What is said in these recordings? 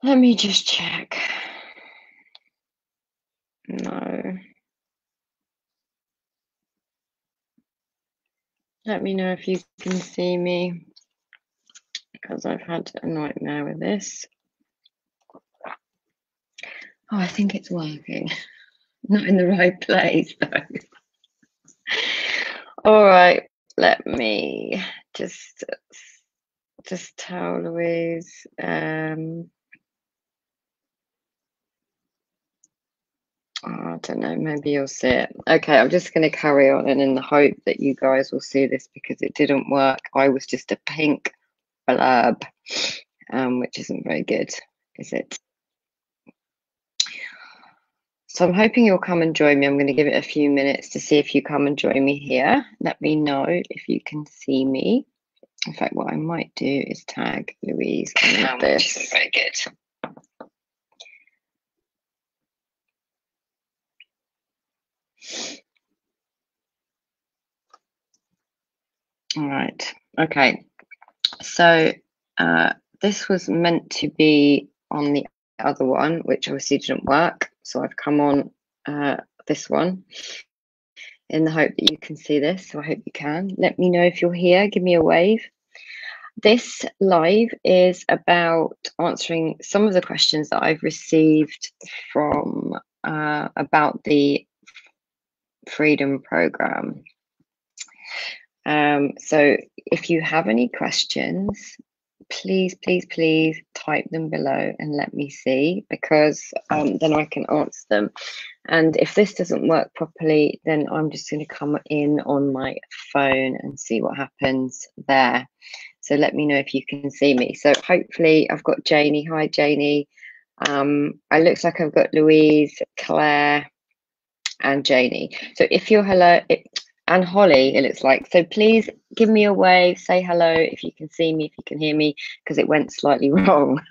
Let me just check. No. Let me know if you can see me, because I've had a nightmare with this. Oh, I think it's working. Not in the right place, though. All right, let me just tell Louise. I don't know, maybe you'll see it. Okay, I'm just going to carry on, and in the hope that you guys will see this, because it didn't work. I was just a pink blurb, which isn't very good, is it? So I'm hoping you'll come and join me. I'm going to give it a few minutes to see if you come and join me here. Let me know if you can see me. In fact, what I might do is tag Louise on this. Which isn't very good. All right. Okay. So this was meant to be on the other one, which obviously didn't work. So I've come on this one in the hope that you can see this. So I hope you can. Let me know if you're here. Give me a wave. This live is about answering some of the questions that I've received from about the Freedom Program. So if you have any questions, please type them below and let me see, because then I can answer them. And if this doesn't work properly, then I'm just going to come in on my phone and see what happens there. So let me know if you can see me. So hopefully I've got Janie. Hi, Janie. It looks like I've got Louise, Claire, and Janie. So if you're and Holly, it looks like. So please give me a wave, say hello if you can see me, if you can hear me, because it went slightly wrong.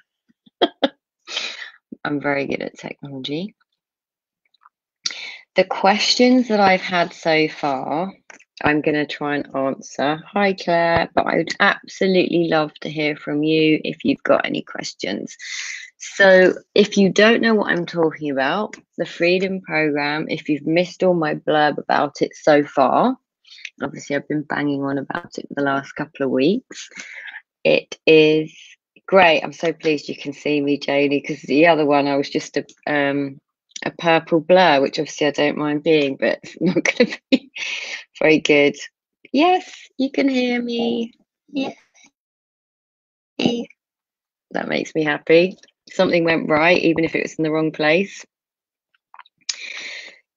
I'm very good at technology. The questions that I've had so far, I'm going to try and answer. Hi, Claire, but I would absolutely love to hear from you if you've got any questions. So if you don't know what I'm talking about, the Freedom Program, if you've missed all my blurb about it so far, obviously I've been banging on about it for the last couple of weeks. It is great. I'm so pleased you can see me, Janie, because the other one I was just a purple blur, which obviously I don't mind being, but it's not going to be very good. Yes, you can hear me. Yeah, that makes me happy. Something went right, even if it was in the wrong place.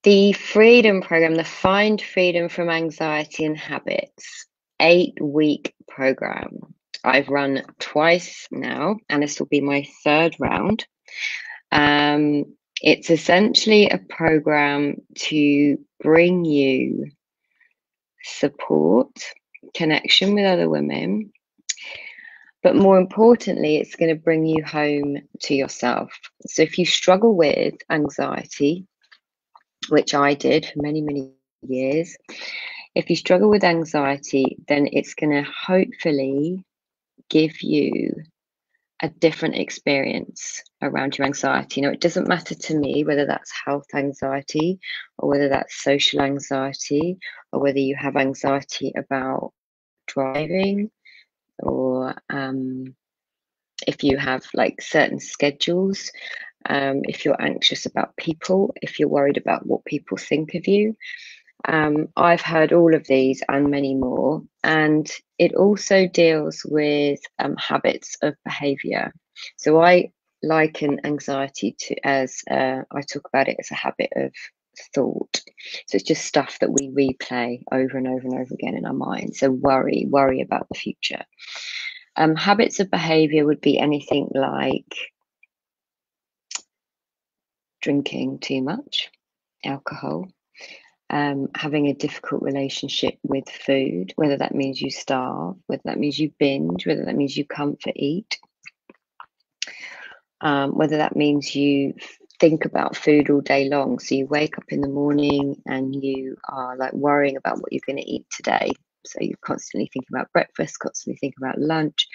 The Freedom Program, the Find Freedom from Anxiety and Habits, 8-week program. I've run twice now, and this will be my third round. It's essentially a program to bring you support, connection with other women, but more importantly, it's going to bring you home to yourself. So if you struggle with anxiety, which I did for many years, if you struggle with anxiety, then it's going to hopefully give you a different experience around your anxiety. It doesn't matter to me whether that's health anxiety or whether that's social anxiety or whether you have anxiety about driving, or if you have like certain schedules, if you're anxious about people, if you're worried about what people think of you. I've heard all of these and many more, and it also deals with habits of behavior. So I liken anxiety to as I talk about it as a habit of thought. So it's just stuff that we replay over and over and over again in our mind. So worry about the future. Habits of behavior would be anything like drinking too much, alcohol, having a difficult relationship with food, whether that means you starve, whether that means you binge, whether that means you comfort eat, whether that means you think about food all day long. So you wake up in the morning and you are like worrying about what you're going to eat today. So you're constantly thinking about breakfast, constantly thinking about lunch,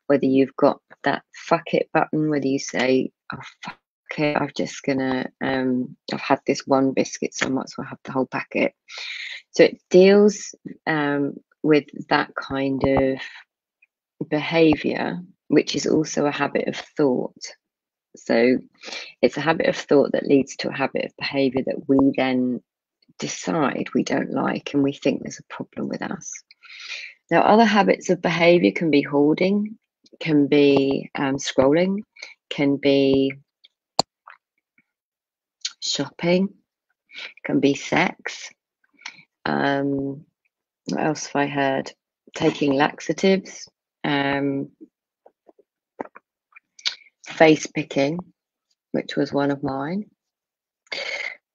whether you've got that fuck it button, whether you say, oh, fuck it, I'm just gonna, I've had this one biscuit, so I might as well have the whole packet. So it deals with that kind of behavior, which is also a habit of thought. So it's a habit of thought that leads to a habit of behavior that we then decide we don't like and we think there's a problem with us. Now, other habits of behavior can be hoarding, can be scrolling, can be shopping, can be sex. What else have I heard? Taking laxatives, face picking, which was one of mine,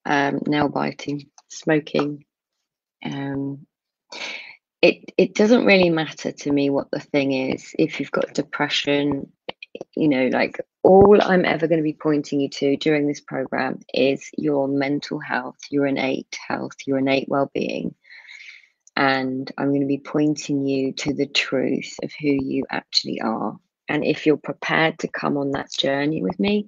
nail biting, smoking. It doesn't really matter to me what the thing is. If you've got depression, you know, like, all I'm ever going to be pointing you to during this program is your mental health, your innate health, your innate well-being. And I'm going to be pointing you to the truth of who you actually are. And if you're prepared to come on that journey with me,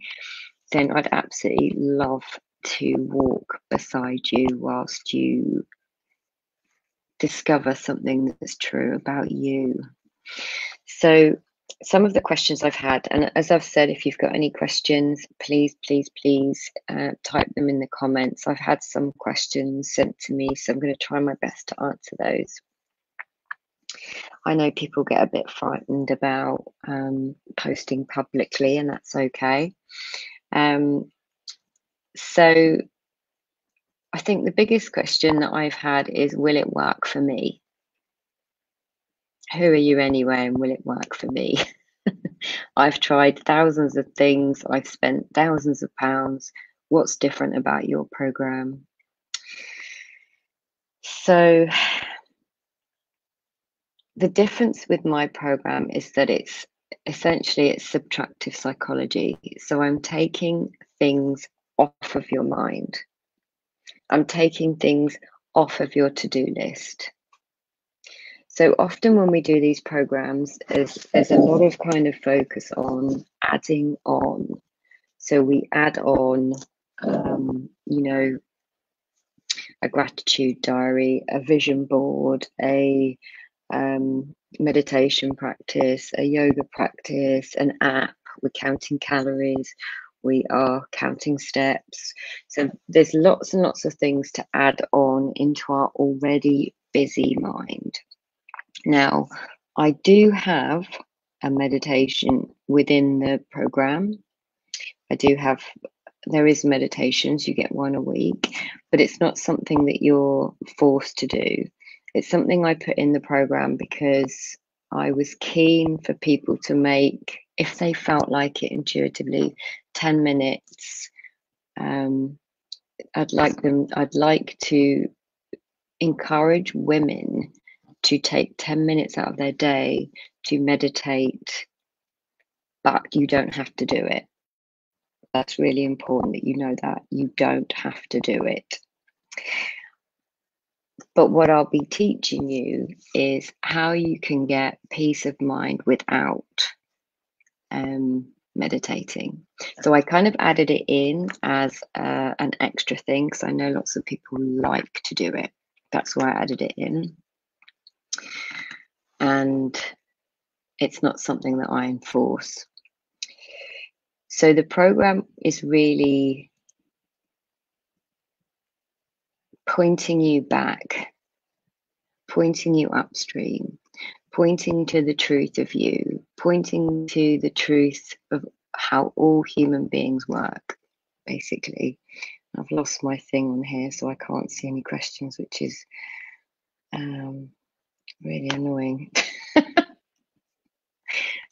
then I'd absolutely love to walk beside you whilst you discover something that's true about you. So some of the questions I've had, and as I've said, if you've got any questions, please type them in the comments. I've had some questions sent to me, so I'm going to try my best to answer those. I know people get a bit frightened about posting publicly, and that's okay. So I think the biggest question that I've had is, will it work for me? Who are you anyway, and will it work for me? I've tried thousands of things. I've spent thousands of pounds. What's different about your program? So the difference with my program is that it's subtractive psychology. So I'm taking things off of your mind. I'm taking things off of your to-do list. So often when we do these programs, there's a lot of kind of focus on adding on. So we add on, you know, a gratitude diary, a vision board, a meditation practice, a yoga practice, an app. We're counting calories. We are counting steps. So there's lots and lots of things to add on into our already busy mind. Now, I do have a meditation within the program. There is meditations, you get one a week, but it's not something that you're forced to do. It's something I put in the program because I was keen for people to make, if they felt like it intuitively, 10 minutes. I'd like to encourage women to take 10 minutes out of their day to meditate, but you don't have to do it. That's really important that you know that you don't have to do it. But what I'll be teaching you is how you can get peace of mind without meditating. So I kind of added it in as an extra thing because I know lots of people like to do it. That's why I added it in. And it's not something that I enforce. So the program is really pointing you back, pointing you upstream, pointing to the truth of you, pointing to the truth of how all human beings work, basically. I've lost my thing on here, so I can't see any questions, which is really annoying.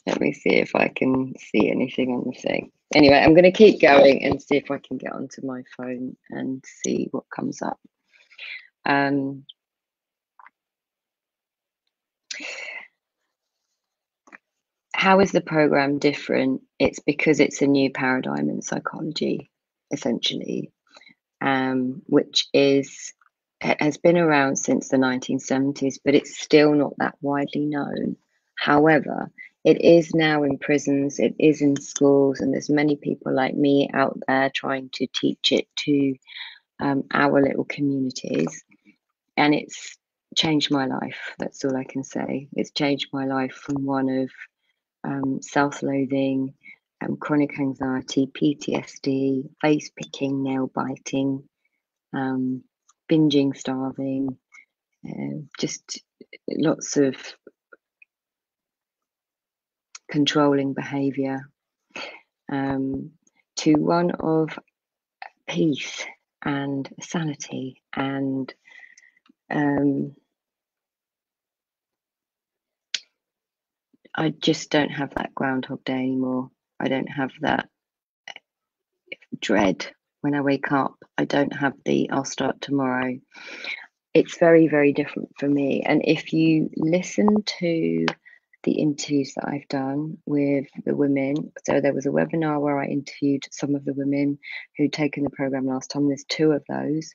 Let me see if I can see anything on the thing. Anyway, I'm going to keep going and see if I can get onto my phone and see what comes up. How is the program different? It's because it's a new paradigm in psychology, essentially, which is has been around since the 1970s, but it's still not that widely known. However, it is now in prisons, it is in schools, and there's many people like me out there trying to teach it to our little communities. And it's changed my life. That's all I can say. It's changed my life from one of self-loathing, chronic anxiety, PTSD, face picking, nail biting, binging, starving, just lots of controlling behavior, to one of peace and sanity and I just don't have that Groundhog Day anymore. I don't have that dread when I wake up. I don't have the I'll start tomorrow. It's very, very different for me. And if you listen to the interviews that I've done with the women, so there was a webinar where I interviewed some of the women who'd taken the program last time. There's 2 of those.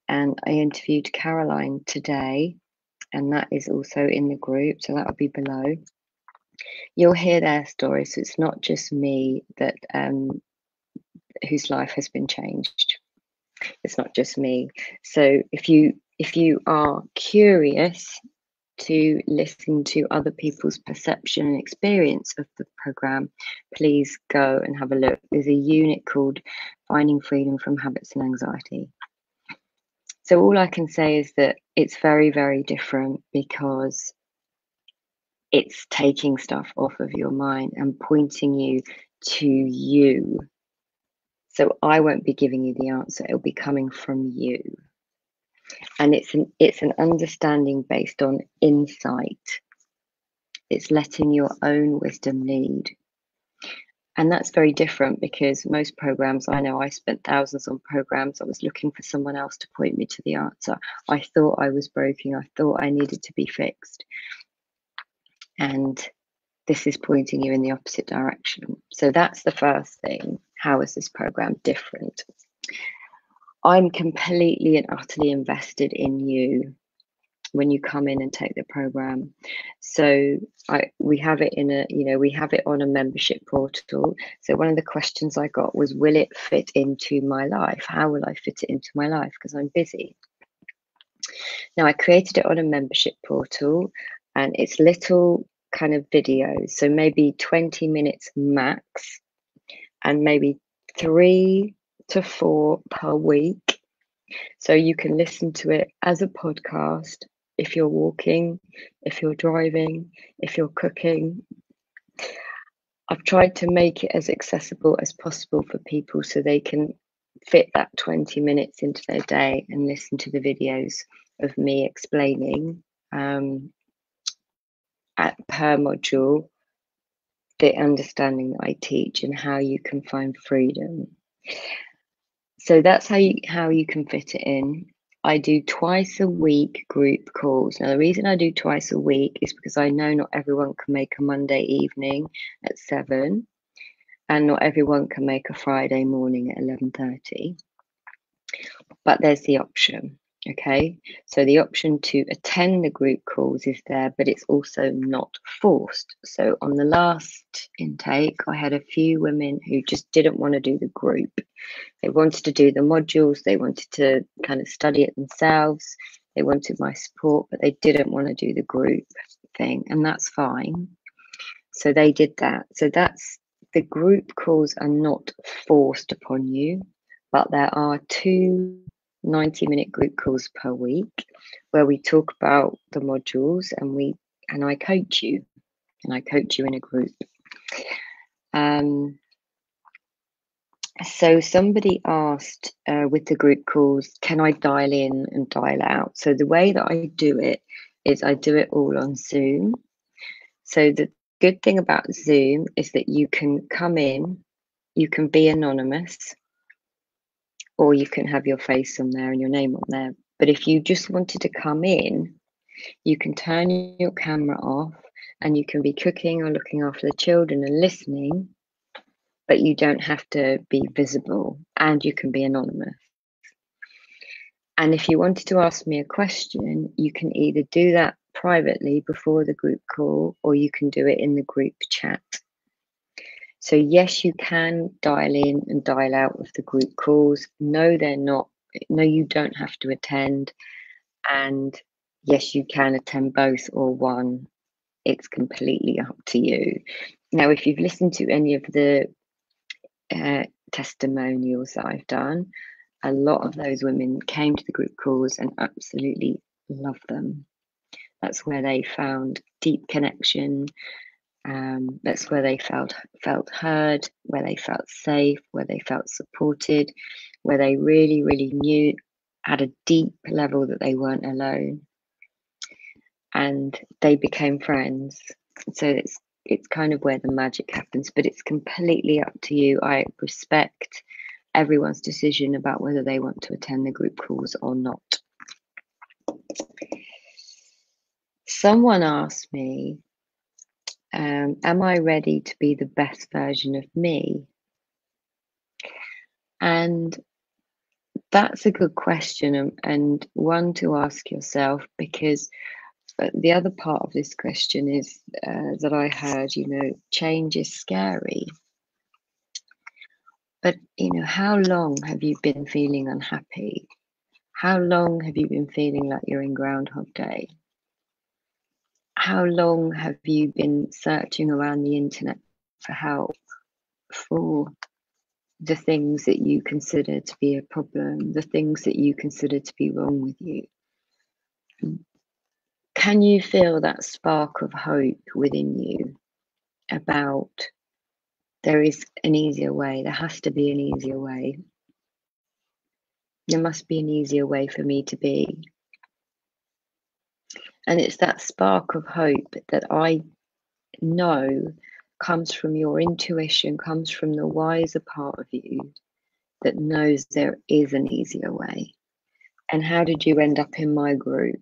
And I interviewed Caroline today, and that is also in the group. So that'll be below. You'll hear their stories. So it's not just me that whose life has been changed. It's not just me. So if you are curious to listen to other people's perception and experience of the program, please go and have a look. There's a unit called Finding Freedom from Habits and Anxiety. So all I can say is that it's very, very different because it's taking stuff off of your mind and pointing you to you. So I won't be giving you the answer. It'll be coming from you. And it's an understanding based on insight. It's letting your own wisdom lead. And that's very different because most programs, I know I spent thousands on programs. I was looking for someone else to point me to the answer. I thought I was broken. I thought I needed to be fixed. And this is pointing you in the opposite direction. So that's the first thing. How is this program different? I'm completely and utterly invested in you when you come in and take the program. So we have it we have it on a membership portal. So one of the questions I got was, will it fit into my life? How will I fit it into my life? Because I'm busy. Now I created it on a membership portal, and it's little kind of videos. So maybe 20 minutes max, and maybe 3 to 4 per week. So you can listen to it as a podcast if you're walking, if you're driving, if you're cooking. I've tried to make it as accessible as possible for people so they can fit that 20 minutes into their day and listen to the videos of me explaining per module the understanding that I teach and how you can find freedom. So that's how you can fit it in. I do twice a week group calls. Now, the reason I do twice a week is because I know not everyone can make a Monday evening at 7, and not everyone can make a Friday morning at 11:30. But there's the option. Okay, so the option to attend the group calls is there, but it's also not forced. So on the last intake, I had a few women who just didn't want to do the group. They wanted to do the modules, they wanted to kind of study it themselves, they wanted my support, but they didn't want to do the group thing, and that's fine. So they did that. So that's the group calls are not forced upon you, but there are 2 90-minute group calls per week where we talk about the modules and I coach you in a group. So somebody asked with the group calls, can I dial in and dial out? So the way that I do it is I do it all on Zoom. So the good thing about Zoom is that you can come in, you can be anonymous, or you can have your face on there and your name on there. But if you just wanted to come in, you can turn your camera off and you can be cooking or looking after the children and listening, but you don't have to be visible, and you can be anonymous. And if you wanted to ask me a question, you can either do that privately before the group call, or you can do it in the group chat. So yes, you can dial in and dial out of the group calls. No, they're not. No, you don't have to attend. And yes, you can attend both or one. It's completely up to you. Now, if you've listened to any of the testimonials that I've done, a lot of those women came to the group calls and absolutely loved them. That's where they found deep connection. That's where they felt heard, where they felt safe, where they felt supported, where they really, really knew at a deep level that they weren't alone, and they became friends. So it's kind of where the magic happens, but it's completely up to you. I respect everyone's decision about whether they want to attend the group calls or not. Someone asked me, am I ready to be the best version of me? And that's a good question, and one to ask yourself, because the other part of this question is that I heard, change is scary. But, how long have you been feeling unhappy? How long have you been feeling like you're in Groundhog Day? How long have you been searching around the internet for help for the things that you consider to be a problem, the things that you consider to be wrong with you? Can you feel that spark of hope within you about there is an easier way? There has to be an easier way. There must be an easier way for me to be. And it's that spark of hope that I know comes from your intuition, comes from the wiser part of you that knows there is an easier way. And how did you end up in my group?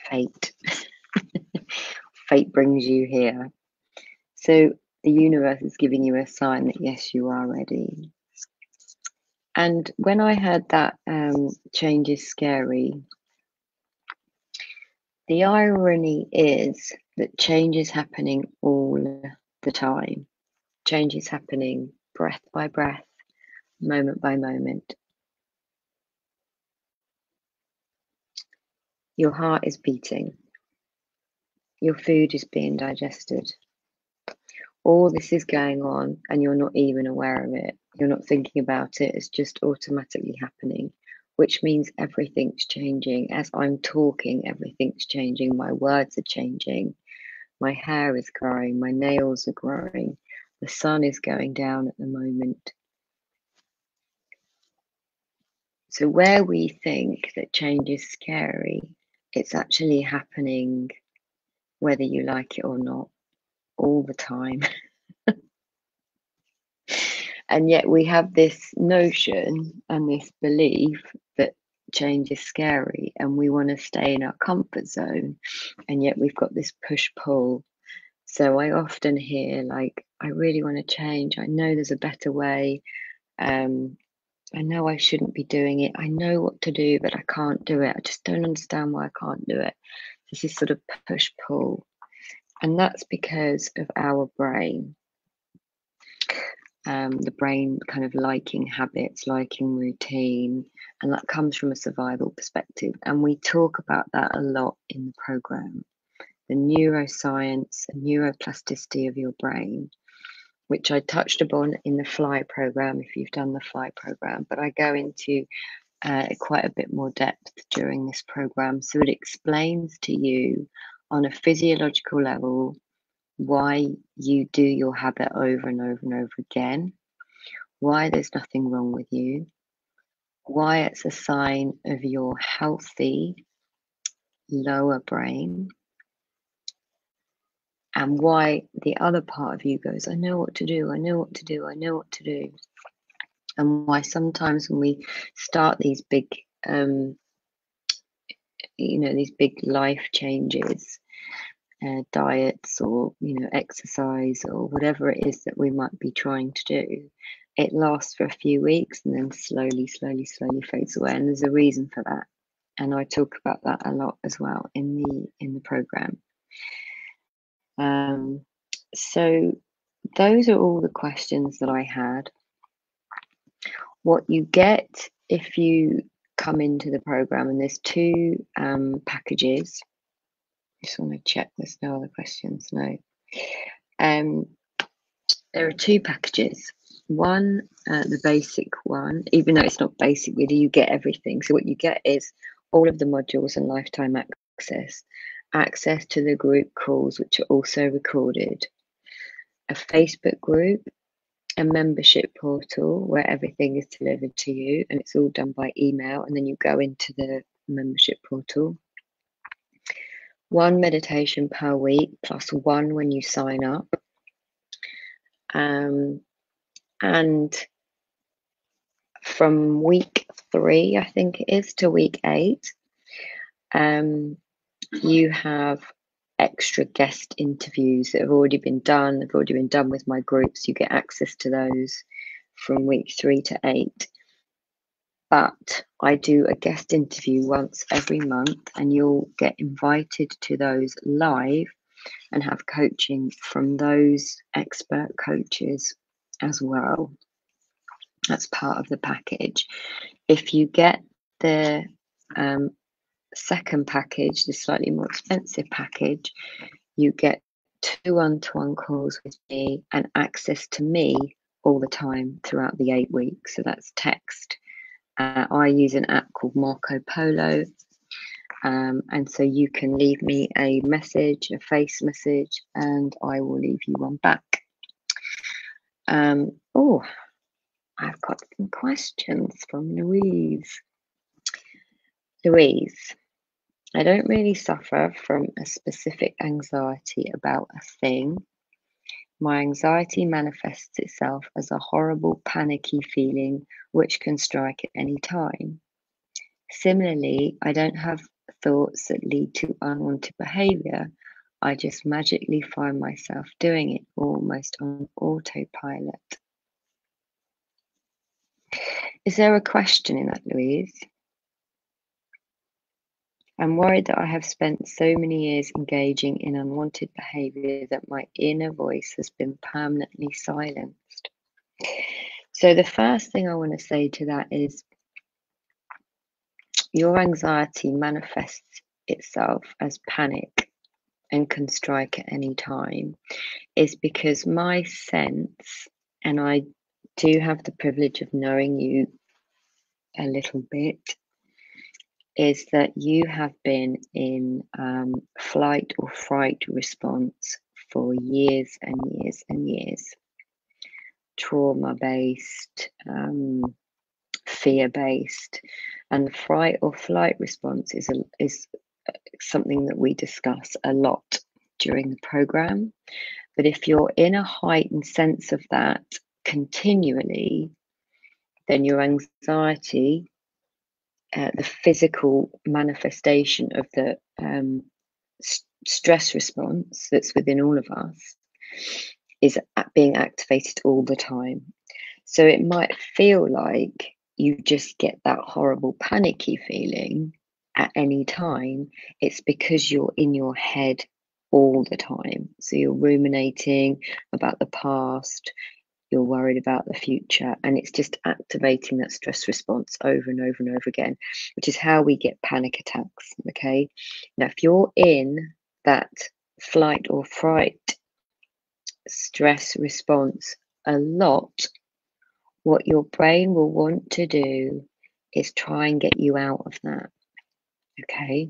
Fate. Fate brings you here. So the universe is giving you a sign that yes, you are ready. And when I heard that change is scary, the irony is that change is happening all the time. Change is happening breath by breath, moment by moment. Your heart is beating. Your food is being digested. All this is going on and you're not even aware of it. You're not thinking about it. It's just automatically happening, which means everything's changing. As I'm talking, everything's changing. My words are changing. My hair is growing. My nails are growing. The sun is going down at the moment. So where we think that change is scary, it's actually happening whether you like it or not, all the time. And yet we have this notion and this belief that change is scary and we want to stay in our comfort zone. And yet we've got this push-pull. So I often hear like, I really want to change. I know there's a better way. I know I shouldn't be doing it. I know what to do, but I can't do it. I just don't understand why I can't do it. This is sort of push-pull. And that's because of our brain. The brain kind of liking habits, liking routine, and that comes from a survival perspective. And we talk about that a lot in the program, the neuroscience and neuroplasticity of your brain, which I touched upon in the FLY program, if you've done the FLY program, but I go into quite a bit more depth during this program. So it explains to you on a physiological level why you do your habit over and over and over again, why there's nothing wrong with you, why it's a sign of your healthy lower brain, and why the other part of you goes, I know what to do, I know what to do, I know what to do. And why sometimes when we start these big, these big life changes, diets or exercise or whatever it is that we might be trying to do, it lasts for a few weeks and then slowly fades away. And there's a reason for that. And I talk about that a lot as well in the program. So those are all the questions that I had. What you get if you come into the program, and there's two packages. Just want to check there's no other questions. No. There are two packages. One, the basic one, even though it's not basic really, you get everything. So what you get is all of the modules and lifetime access to the group calls, which are also recorded, a Facebook group, a membership portal where everything is delivered to you, and it's all done by email, and then you go into the membership portal. One meditation per week plus one when you sign up. And from week 3, I think it is, to week 8, you have extra guest interviews that have already been done. They've already been done with my groups. You get access to those from week 3 to 8. But I do a guest interview once every month, and you'll get invited to those live and have coaching from those expert coaches as well. That's part of the package. If you get the second package, the slightly more expensive package, you get 2 one-to-one calls with me and access to me all the time throughout the 8 weeks. So that's text. I use an app called Marco Polo. And so you can leave me a message, a face message, and I will leave you one back. Oh, I've got some questions from Louise. Louise, I don't really suffer from a specific anxiety about a thing. My anxiety manifests itself as a horrible, panicky feeling which can strike at any time. Similarly, I don't have thoughts that lead to unwanted behavior. I just magically find myself doing it almost on autopilot. Is there a question in that, Louise? I'm worried that I have spent so many years engaging in unwanted behavior that my inner voice has been permanently silenced. So the first thing I want to say to that is your anxiety manifests itself as panic and can strike at any time, is because my sense, and I do have the privilege of knowing you a little bit, is that you have been in flight or fright response for years and years and years. Trauma-based, fear-based, and the fright or flight response is something that we discuss a lot during the program. But if you're in a heightened sense of that continually, then your anxiety, the physical manifestation of the stress response that's within all of us, is being activated all the time. So it might feel like you just get that horrible panicky feeling at any time. It's because you're in your head all the time. So you're ruminating about the past, you're worried about the future, and it's just activating that stress response over and over and over again, which is how we get panic attacks. Okay, now if you're in that flight or fright stress response a lot, what your brain will want to do is try and get you out of that. Okay,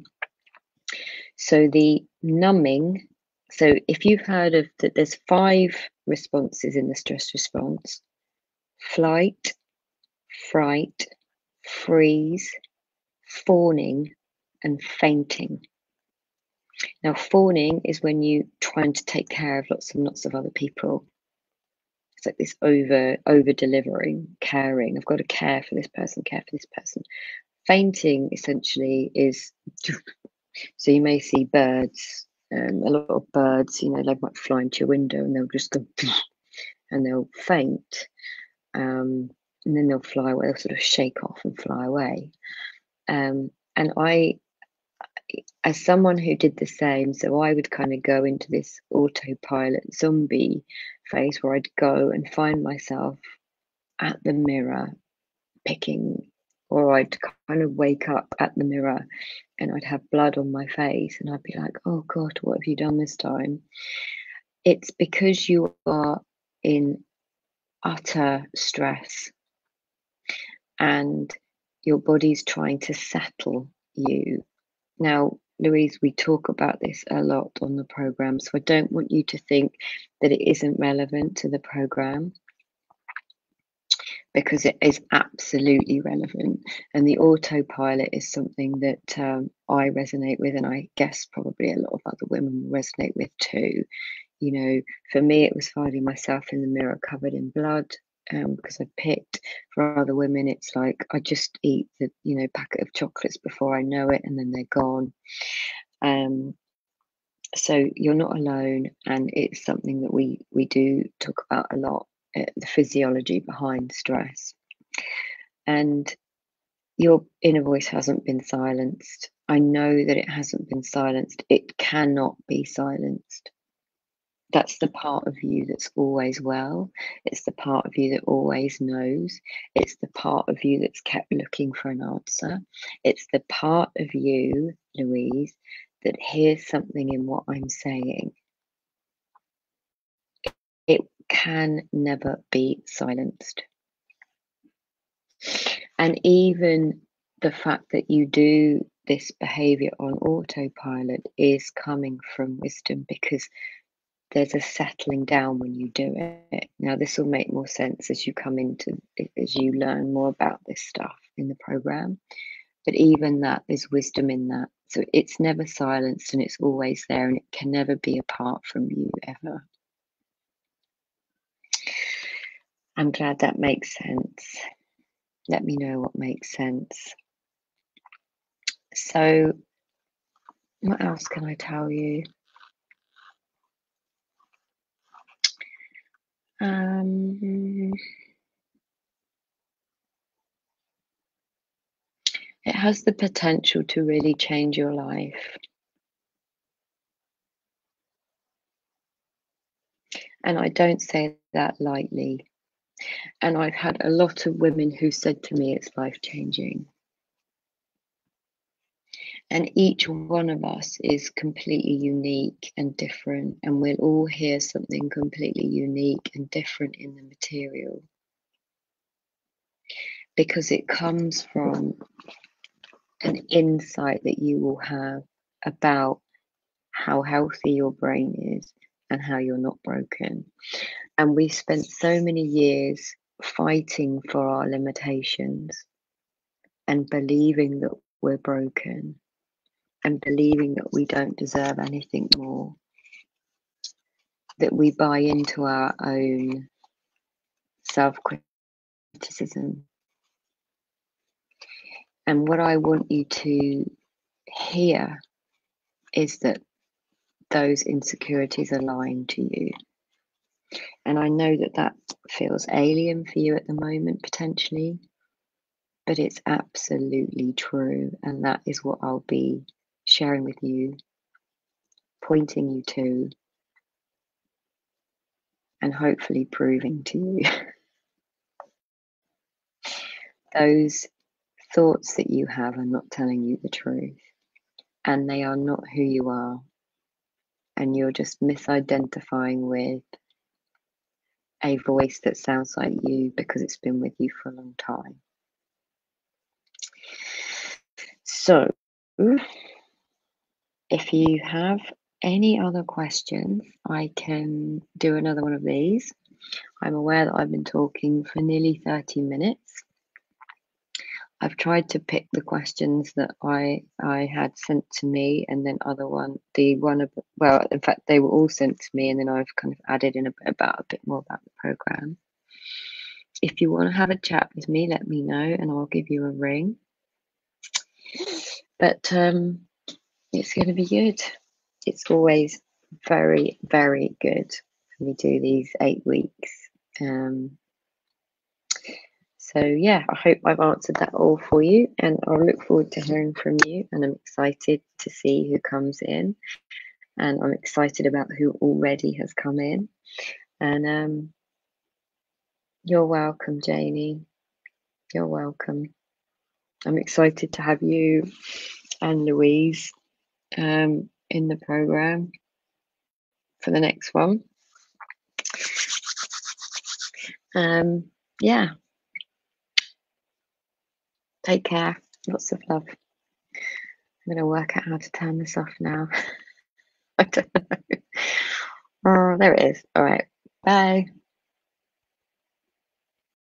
so the numbing, so if you've heard of that, there's 5 responses in the stress response: flight, fright, freeze, fawning, and fainting. Now, fawning is when you're trying to take care of lots and lots of other people. It's like this over delivering, caring. I've got to care for this person, care for this person. Fainting essentially is, so you may see birds, a lot of birds, they might fly into your window and they'll just go and they'll faint. and then they'll fly away, they'll sort of shake off and fly away. And I, as someone who did the same, so I would kind of go into this autopilot zombie phase where I'd go and find myself at the mirror picking, or I'd kind of wake up at the mirror and I'd have blood on my face and I'd be like, oh God, what have you done this time? It's because you are in utter stress and your body's trying to settle you. Now, Louise, we talk about this a lot on the program, so I don't want you to think that it isn't relevant to the program, because it is absolutely relevant. And the autopilot is something that I resonate with, and I guess probably a lot of other women resonate with too. You know, for me, it was finding myself in the mirror covered in blood, because I picked. For other women, it's like I just eat the packet of chocolates before I know it, and then they're gone. So you're not alone, and it's something that we do talk about a lot, the physiology behind stress. And your inner voice hasn't been silenced. I know that it hasn't been silenced. It cannot be silenced. That's the part of you that's always well. It's the part of you that always knows. It's the part of you that's kept looking for an answer. It's the part of you, Louise, that hears something in what I'm saying. It can never be silenced. And even the fact that you do this behavior on autopilot is coming from wisdom, because there's a settling down when you do it. Now, this will make more sense as you as you learn more about this stuff in the program. But even that, there's wisdom in that. So it's never silenced and it's always there, and it can never be apart from you ever. I'm glad that makes sense. Let me know what makes sense. So, what else can I tell you? It has the potential to really change your life. And I don't say that lightly. And I've had a lot of women who said to me it's life-changing. And each one of us is completely unique and different, and we'll all hear something completely unique and different in the material, because it comes from an insight that you will have about how healthy your brain is and how you're not broken. And we spent so many years fighting for our limitations and believing that we're broken and believing that we don't deserve anything more, that we buy into our own self-criticism. And what I want you to hear is that those insecurities are lying to you. And I know that that feels alien for you at the moment, potentially, but it's absolutely true. And that is what I'll be sharing with you, pointing you to, and hopefully proving to you. Those thoughts that you have are not telling you the truth, and they are not who you are. And you're just misidentifying with a voice that sounds like you because it's been with you for a long time. So, if you have any other questions, I can do another one of these. I'm aware that I've been talking for nearly 30 minutes. I've tried to pick the questions that I had sent to me, and then in fact, they were all sent to me, and then I've kind of added in a bit more about the program. If you want to have a chat with me, let me know, and I'll give you a ring. But it's going to be good. It's always very, very good when we do these 8 weeks. So yeah, I hope I've answered that all for you, and I'll look forward to hearing from you. And I'm excited to see who comes in, and I'm excited about who already has come in. And you're welcome, Janie. You're welcome. I'm excited to have you and Louise in the program for the next one. Yeah, take care. Lots of love. I'm going to work out how to turn this off now. I don't know. Oh, there it is. All right. Bye.